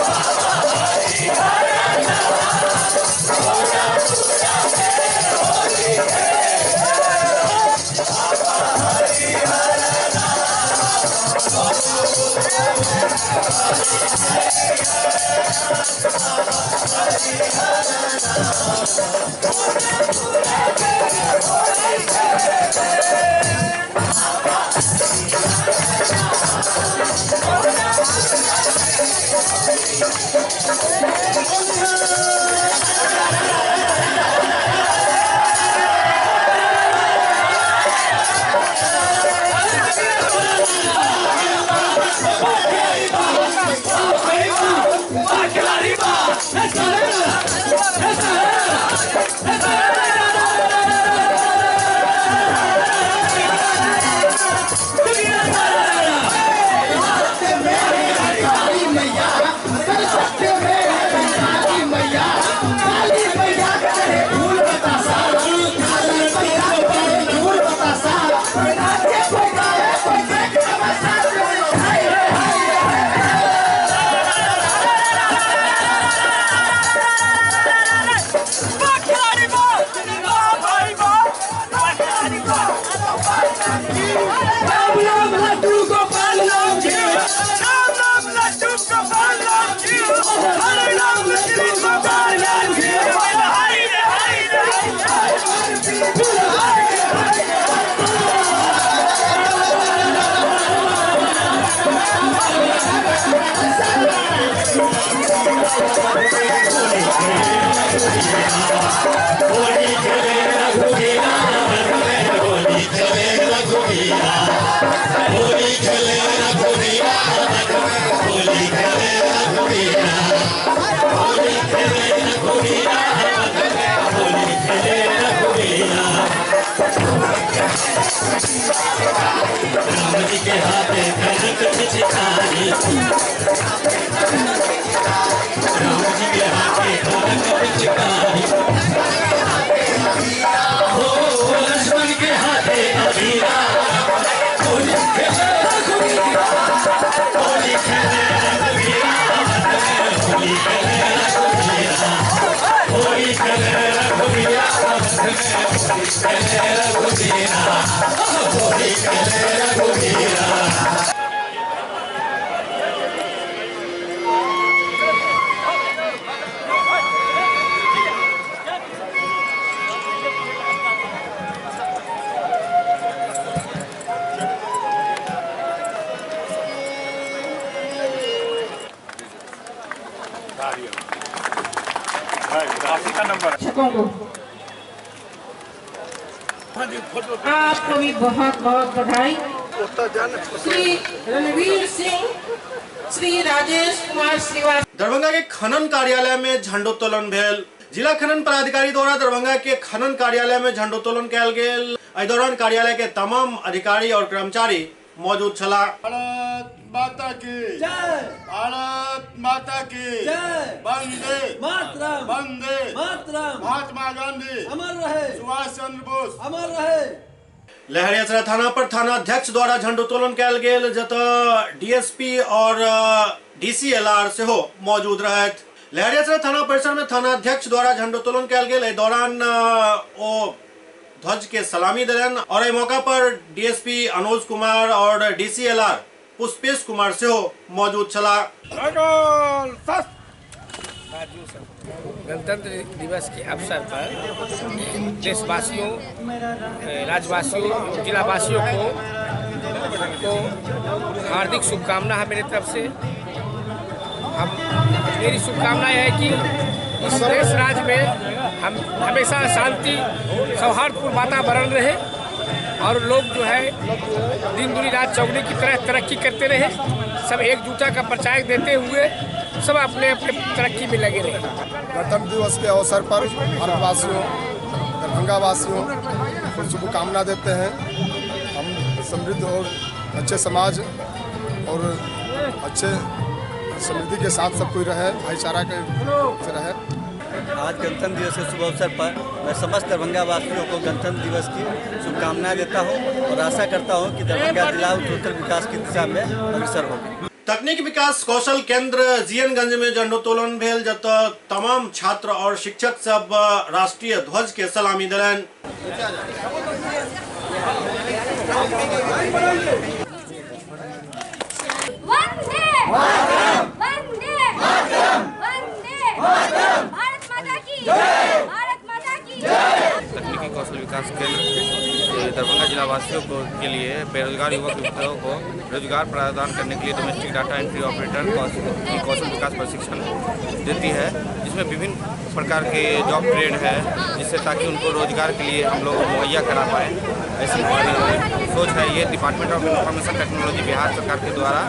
आपको भी बहुत बहुत बधाई। श्री रणवीर सिंह, श्री राजेश कुमार श्रीवास्तव। दरभंगा के खनन कार्यालय में झंडोत्तोलन भेल। जिला खनन पदाधिकारी द्वारा दरभंगा के खनन कार्यालय में झंडोत्तोलन कयल गेल। एहि दौरान कार्यालय के तमाम अधिकारी और कर्मचारी मौजूद छला। भारत माता की जय, भारत माता की जय, वंदे मातरम, वंदे मातरम, महात्मा गांधी अमर रहे, सुभाष चंद्र बोस अमर रहे। लहरियासराय थाना पर थाना अध्यक्ष द्वारा झंडोत्तोलन कयल गेल, जतऽ डीएसपी और डीसीएलआर सेहो मौजूद रहथि। लहरियासराय थाना परिसर में थाना अध्यक्ष द्वारा झंडोत्तोलन कयल गेल। एहि दौरान ओ ध्वज के सलामी देलन और एहि मौका पर डीएसपी अनुज कुमार और डीसीएलआर पुष्पेश कुमार सेहो मौजूद छला। गणतंत्र दिवस के अवसर पर देशवासियों, राज्यवासियों, जिलावासियों को हार्दिक शुभकामना है मेरी तरफ से। मेरी शुभकामना है कि इस देश राज्य में हम हमेशा शांति सौहार्दपूर्ण वातावरण रहे और लोग जो है दिन दुनी रात चौगनी की तरह तरक्की करते रहे। सब एकजुटता का प्रचार देते हुए सब अपने अपने तरक्की में लगे रहे। गणतंत्र दिवस के अवसर पर भारतवासियों, दरभंगा वासियों को शुभकामना देते हैं। हम समृद्ध और अच्छे समाज और अच्छे समृद्धि के साथ सब कोई रहे, भाईचारा के से रहे। आज गणतंत्र दिवस के शुभ अवसर पर मैं समस्त दरभंगा वासियों को गणतंत्र दिवस की शुभकामनाएं देता हूं और आशा करता हूं कि दरभंगा जिला उत्तरोत्तर विकास की दिशा में अग्रसर होगा। तकनीक विकास कौशल केंद्र जीएनगंज में झंडोत्तोलन भेल, जतऽ तमाम छात्र और शिक्षक सब राष्ट्रीय ध्वज के सलामी देलन। तकनीकी कौशल विकास केंद्र दरभंगा जिला वासियों के लिए बेरोजगार युवक युवतियों को रोजगार प्रदान करने के लिए डोमेस्टिक डाटा एंट्री ऑपरेटर की कौशल विकास प्रशिक्षण देती है, जिसमें विभिन्न प्रकार के जॉब ट्रेड है, जिससे ताकि उनको रोजगार के लिए हम लोग मुहैया करा पाएँ। ऐसी सोच है। ये department of information technology Bihar सरकार के द्वारा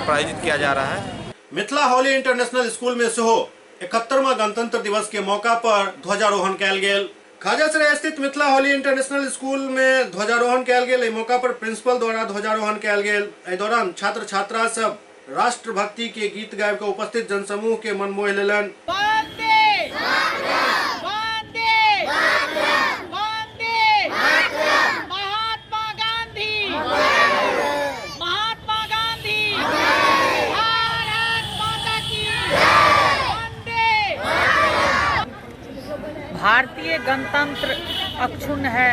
प्रायोजित किया जा रहा है। मिथिला हॉली इंटरनेशनल स्कूल में सेहो 71वां गणतंत्र दिवस के मौका पर ध्वजारोहण कयल गेल। खाजासराय स्थित मिथिला हॉली इंटरनेशनल स्कूल में ध्वजारोहण कयल गेल। एहि मौका पर प्रिंसिपल द्वारा ध्वजारोहण कयल गेल। एहि दौरान छात्र छात्रा सब राष्ट्रभक्ति के गीत गाबि के उपस्थित जनसमूह के मन मोहि लेलन। भारतीय गणतंत्र अक्षुण्ण है।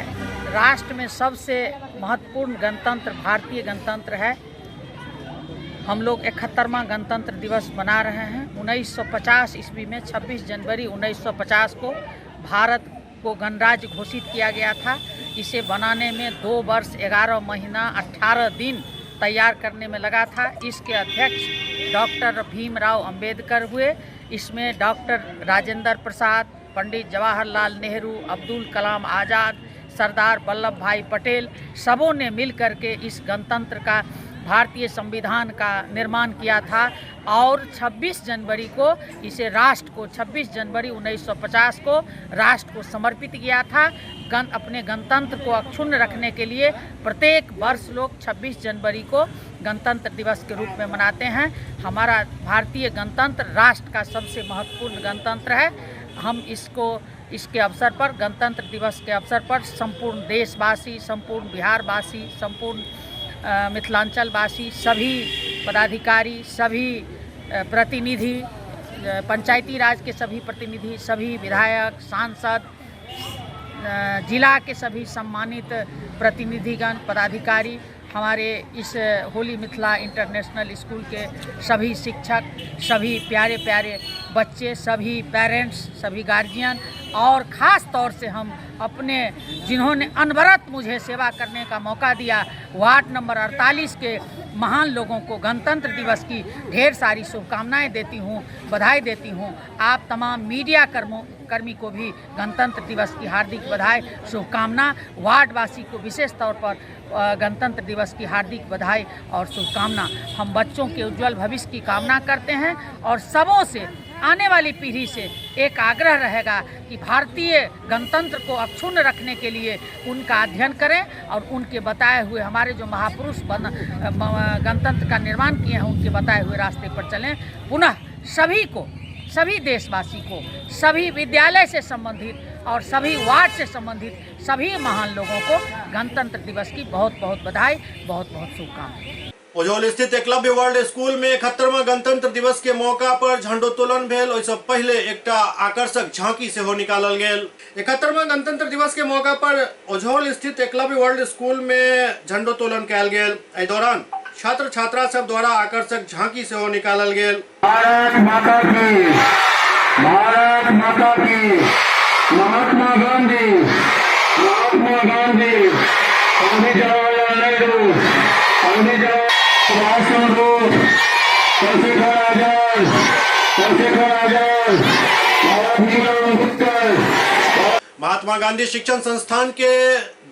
राष्ट्र में सबसे महत्वपूर्ण गणतंत्र भारतीय गणतंत्र है। हम लोग 71वां गणतंत्र दिवस मना रहे हैं। 1950 ईस्वी में 26 जनवरी 1950 को भारत को गणराज्य घोषित किया गया था। इसे बनाने में 2 वर्ष 11 महीना 18 दिन तैयार करने में लगा था। इसके अध्यक्ष डॉक्टर भीमराव अंबेडकर हुए। इसमें डॉक्टर राजेंद्र प्रसाद, पंडित जवाहरलाल नेहरू, अब्दुल कलाम आज़ाद, सरदार वल्लभ भाई पटेल सबों ने मिल कर के इस गणतंत्र का, भारतीय संविधान का निर्माण किया था और 26 जनवरी को इसे राष्ट्र को 26 जनवरी 1950 को राष्ट्र को समर्पित किया था। अपने गणतंत्र को अक्षुण्ण रखने के लिए प्रत्येक वर्ष लोग 26 जनवरी को गणतंत्र दिवस के रूप में मनाते हैं। हमारा भारतीय गणतंत्र राष्ट्र का सबसे महत्वपूर्ण गणतंत्र है। हम इसके अवसर पर, गणतंत्र दिवस के अवसर पर संपूर्ण देशवासी, संपूर्ण बिहारवासी, संपूर्ण मिथिलांचलवासी, सभी पदाधिकारी, सभी प्रतिनिधि, पंचायती राज के सभी प्रतिनिधि, सभी विधायक, सांसद, जिला के सभी सम्मानित प्रतिनिधिगण, पदाधिकारी, हमारे इस होली मिथिला इंटरनेशनल स्कूल के सभी शिक्षक, सभी प्यारे प्यारे बच्चे, सभी पेरेंट्स, सभी गार्जियन और ख़ास तौर से हम अपने जिन्होंने अनवरत मुझे सेवा करने का मौका दिया, वार्ड नंबर 48 के महान लोगों को गणतंत्र दिवस की ढेर सारी शुभकामनाएं देती हूं, बधाई देती हूं। आप तमाम मीडिया कर्मी को भी गणतंत्र दिवस की हार्दिक बधाई, शुभकामना। वार्डवासी को विशेष तौर पर गणतंत्र दिवस की हार्दिक बधाई और शुभकामना। हम बच्चों के उज्जवल भविष्य की कामना करते हैं और सबों से, आने वाली पीढ़ी से एक आग्रह रहेगा कि भारतीय गणतंत्र को अक्षुण्ण रखने के लिए उनका अध्ययन करें और उनके बताए हुए, हमारे जो महापुरुष गणतंत्र का निर्माण किए हैं, उनके बताए हुए रास्ते पर चलें। पुनः सभी को, सभी देशवासी को, सभी विद्यालय से संबंधित और सभी वार्ड से संबंधित सभी महान लोगों को गणतंत्र दिवस की बहुत बहुत बधाई, बहुत बहुत शुभकामनाएं। उज्जवल स्थित एकलव्य वर्ल्ड स्कूल में 71वां गणतंत्र दिवस के मौका पर झंडोत्तोलन भेल। ओहिसँ पहले एकटा आकर्षक झांकी सेहो निकालल गेल। 71वां गणतंत्र दिवस के मौका पर उज्जवल स्थित एकलव्य वर्ल्ड स्कूल में झंडोत्तोलन कयल गेल। एहि दौरान छात्र छात्रा सब द्वारा आकर्षक झांकी सेहो निकालल गेल। भारत माता की, भारत माता की, महात्मा गांधी, महात्मा गांधी, पंडित जवाहरलाल नेहरू, पंडित जवाहरलाल महात्मा गांधी शिक्षण संस्थान के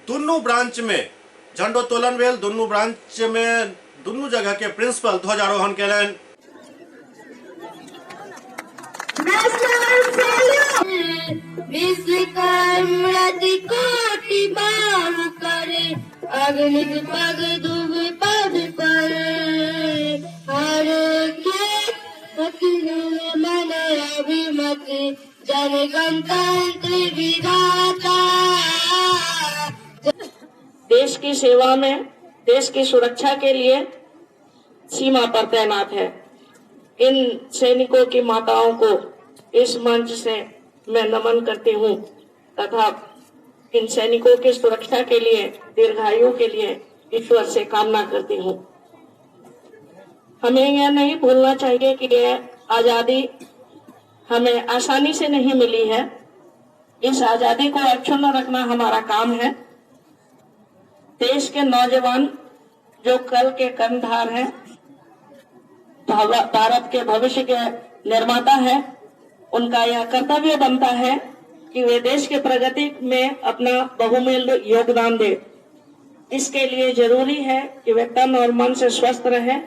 दुनू ब्रांच में झंडोत्तोलन भेल। दुनू ब्रांच में दुनू जगह के प्रिंसिपल ध्वजारोहण केलनि। विश्वकर्मा कोटि बाहु करे, अगणित पग दुब पद पर, हर के मन अभिमत, जन गणतंत्र विधाता। देश की सेवा में, देश की सुरक्षा के लिए सीमा पर तैनात है। इन सैनिकों की माताओं को इस मंच से मैं नमन करती हूँ तथा इन सैनिकों की सुरक्षा के लिए, दीर्घायु के लिए ईश्वर से कामना करती हूँ। हमें यह नहीं भूलना चाहिए कि यह आजादी हमें आसानी से नहीं मिली है। इस आजादी को अक्षुण्ण रखना हमारा काम है। देश के नौजवान जो कल के कर्णधार हैं, भारत के भविष्य के निर्माता हैं, उनका यह कर्तव्य बनता है कि वे देश के प्रगति में अपना बहुमूल्य योगदान दे। इसके लिए जरूरी है कि वे तन और मन से स्वस्थ रहें।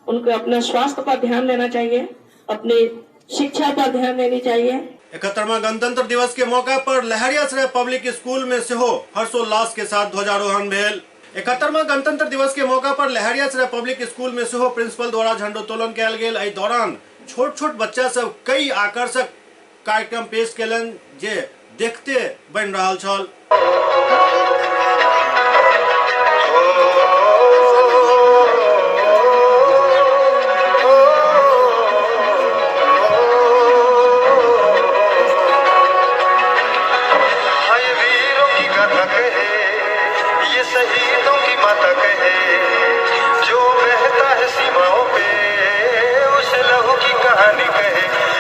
उनको अपने स्वास्थ्य पर ध्यान देना चाहिए, अपनी शिक्षा पर ध्यान देनी चाहिए। 71वां गणतंत्र दिवस के मौका पर लहरियासराय पब्लिक स्कूल में सेहो हर्षोल्लास के साथ ध्वजारोहण भेल। 71वां गणतंत्र दिवस के मौका पर लहरियासराय पब्लिक स्कूल में सेहो प्रिंसिपल द्वारा झंडोत्तोलन कयल गेल। एहि दौरान छोट छोट बच्चा सब कई आकर्षक कार्यक्रम पेश केलनि जे देखते बनि रहल छल।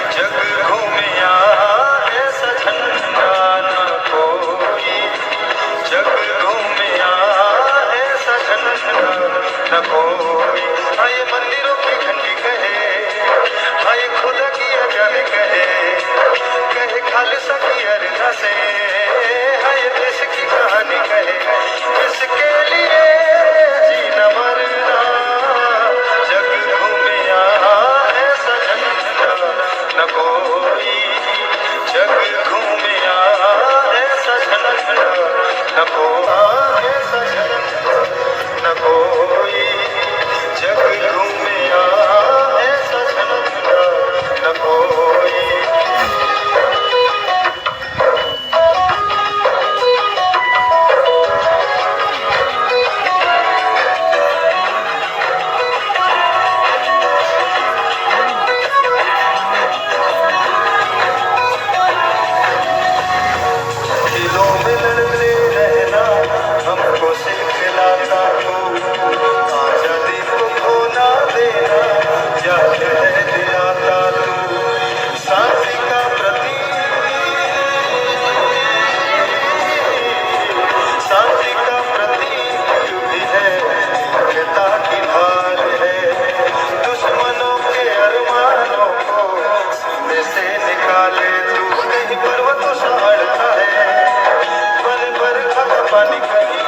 जग घूमिया ऐसा झंडा न कोई हल सकी हर नसे है ये किसकी कहानी कहे किसके लिए जीना मरना जग घूमिया ऐसा झंडा न कोई जग घूमिया ऐसा झंडा न कोई ऐसा झंडा न कोई जग घूमिया ऐसा झंडा न कोई। दिलों में लड़ते रहना हमको सिखलाता हो आजादी को खोना देना याद है दिलाता तू शांति का प्रतीक शांति का प्रतीक भी है एकता की ढाल है दुश्मनों के अरमानों को सीने से निकाले तू कहीं पर्वत सहारता है बन पर खा पानी कहीं।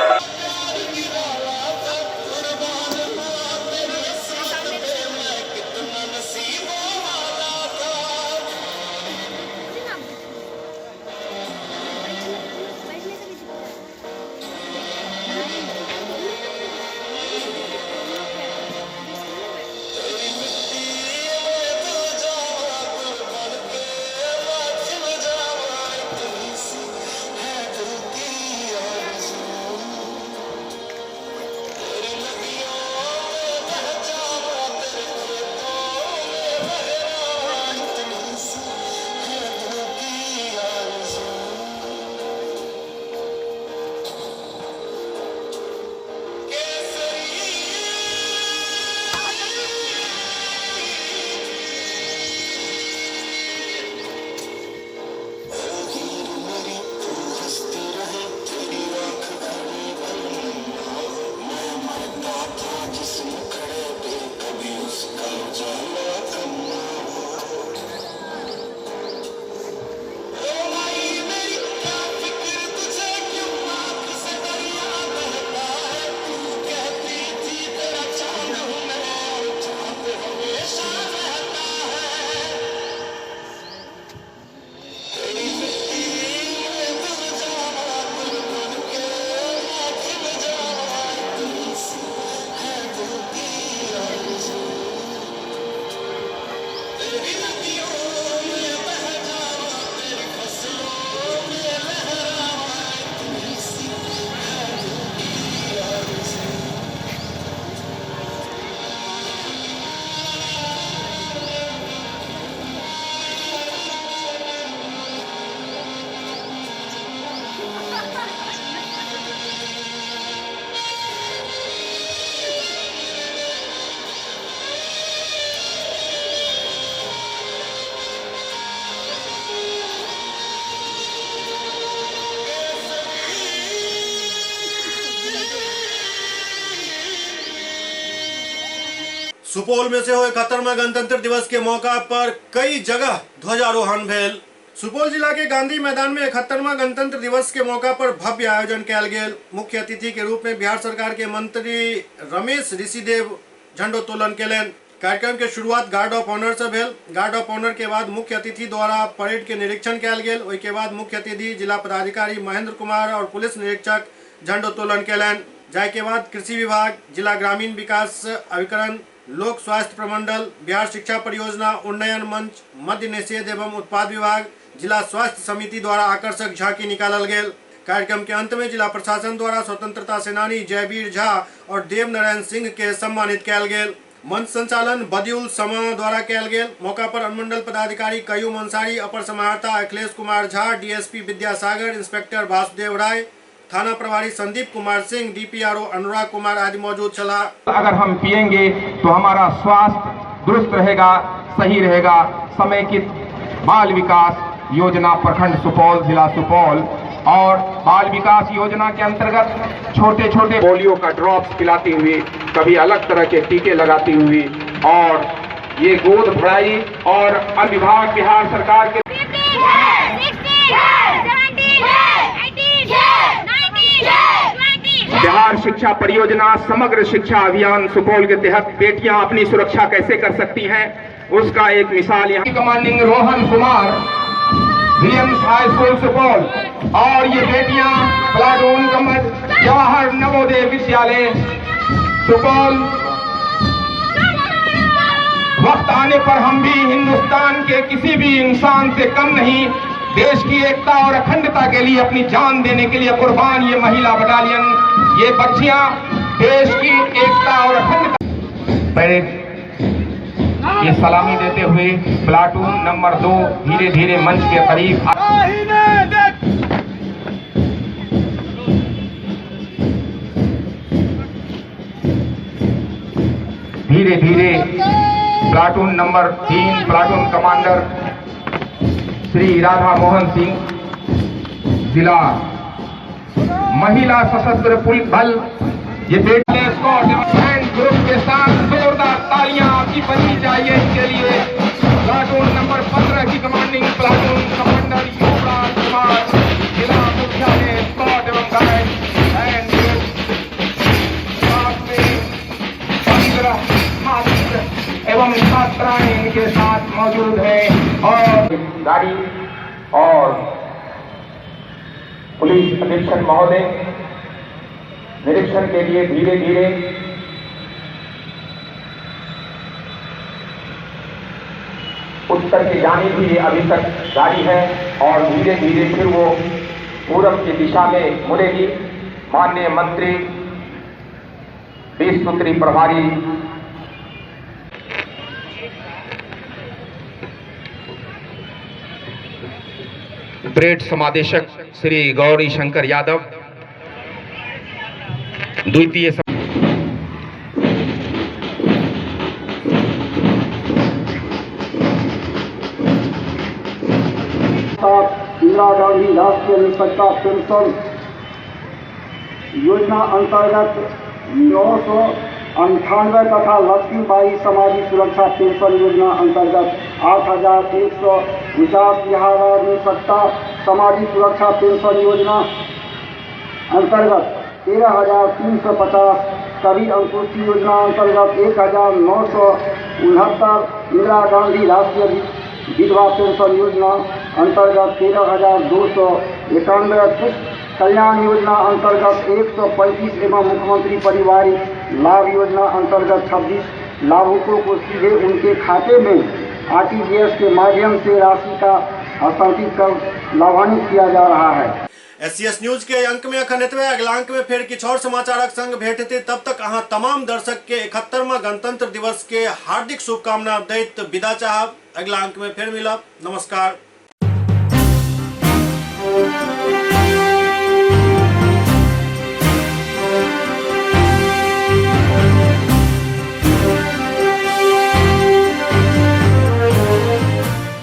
सुपौल में से हुए 71वां गणतंत्र दिवस के मौका पर कई जगह ध्वजारोहण भेल। सुपौल जिला के गांधी मैदान में 71वां गणतंत्र दिवस के मौका पर भव्य आयोजन कयल गेल। मुख्य अतिथि के रूप में बिहार सरकार के मंत्री रमेश ऋषिदेव झंडोत्तोलन केलनि। कार्यक्रम के शुरुआत गार्ड ऑफ ऑनर से भेल। गार्ड ऑफ ऑनर के बाद मुख्य अतिथि द्वारा परेड के निरीक्षण कयल गेल। ओहि के बाद मुख्य अतिथि जिला पदाधिकारी महेंद्र कुमार और पुलिस निरीक्षक झंडोत्तोलन केलनि। जाय के बाद कृषि विभाग, जिला ग्रामीण विकास अभिकरण, लोक स्वास्थ्य प्रमंडल, बिहार शिक्षा परियोजना उन्नयन मंच, मद्य निषेध एवं उत्पाद विभाग, जिला स्वास्थ्य समिति द्वारा आकर्षक झांकी निकालल गेल। कार्यक्रम के अंत में जिला प्रशासन द्वारा स्वतंत्रता सेनानी जयवीर झा और देव नारायण सिंह के सम्मानित कयल गेल। मंच संचालन बदिउल समा द्वारा कयल गेल। मौका पर अनुमंडल पदाधिकारी कयूम अंसारी, अपर समाहर्ता अखिलेश कुमार झा, डीएसपी विद्यासागर, इंस्पेक्टर वासुदेव राय, थाना प्रभारी संदीप कुमार सिंह, डीपीआरओ अनुराग कुमार आदि मौजूद चला। अगर हम पिएंगे तो हमारा स्वास्थ्य दुरुस्त रहेगा, सही रहेगा। समेकित बाल विकास योजना प्रखंड सुपौल, जिला सुपौल और बाल विकास योजना के अंतर्गत छोटे छोटे पोलियो का ड्रॉप्स पिलाती हुई, कभी अलग तरह के टीके लगाती हुई और ये गोद भराई और अन्य विभाग बिहार सरकार के बिहार शिक्षा परियोजना समग्र शिक्षा अभियान सुपौल के तहत बेटियां अपनी सुरक्षा कैसे कर सकती हैं, उसका एक मिसाल यहाँ commanding Rohan Kumar Williams high school Supaul और ये बेटियां प्लाटून कमांड जवाहर नवोदय विद्यालय सुपौल। वक्त आने पर हम भी हिंदुस्तान के किसी भी इंसान से कम नहीं, देश की एकता और अखंडता के लिए अपनी जान देने के लिए कुर्बान ये महिला बटालियन, ये बच्चियां देश की एकता और अखंडता। परेड ये सलामी देते हुए प्लाटून नंबर 2 धीरे धीरे मंच के करीब धीरे धीरे platoon number 3 platoon commander Shri Radha Mohan Singh जिला महिला सशस्त्र पुलिस बल ये बेटे ग्रुप के साथ जोरदार तालियां आपकी बननी चाहिए इसके लिए। प्लाटून नंबर 15 की कमांडिंग प्लाटून कमांडर युवराज कुमार जिला मुख्यालय स्कॉट एवं गाइड एंड साथ में 15 छात्र एवं छात्राएं इनके साथ मौजूद है और गाड़ी और पुलिस अधीक्षक महोदय निरीक्षण के लिए धीरे धीरे उत्तर की जानिब भी अभी तक गाड़ी है और धीरे धीरे फिर वो पूरब की दिशा में मुड़ेगी। माननीय मंत्री 20 सूत्री प्रभारी परेड समादेशक श्री गौरी शंकर यादव, द्वितीय इंदिरा गांधी राष्ट्रीय निःशक्ता पेंशन योजना अंतर्गत 998 तथा लक्ष्मीबाई सामाजिक सुरक्षा पेंशन योजना अंतर्गत 8150 बिहार निःशक्ता सामाजिक सुरक्षा पेंशन योजना अंतर्गत 13,350 कवि अंकुष्टि योजना अंतर्गत 1969 इंदिरा गांधी राष्ट्रीय विधवा पेंशन योजना अंतर्गत 13,291 कल्याण योजना अंतर्गत 135 एवं मुख्यमंत्री परिवारिक लाभ योजना अंतर्गत 26 लाभुकों को सीधे उनके खाते में RTGS के माध्यम से राशि का हस्तांतरित कर लाभान्वित किया जा रहा है। SCS न्यूज के अंक में अखंडत्व अगला अंक में फिर किछु और समाचारक संग भेटते, तब तक अहाँ तमाम दर्शक के 71वां गणतंत्र दिवस के हार्दिक शुभकामना दैत विदा चाहब। अगला अंक में फिर मिलब। नमस्कार।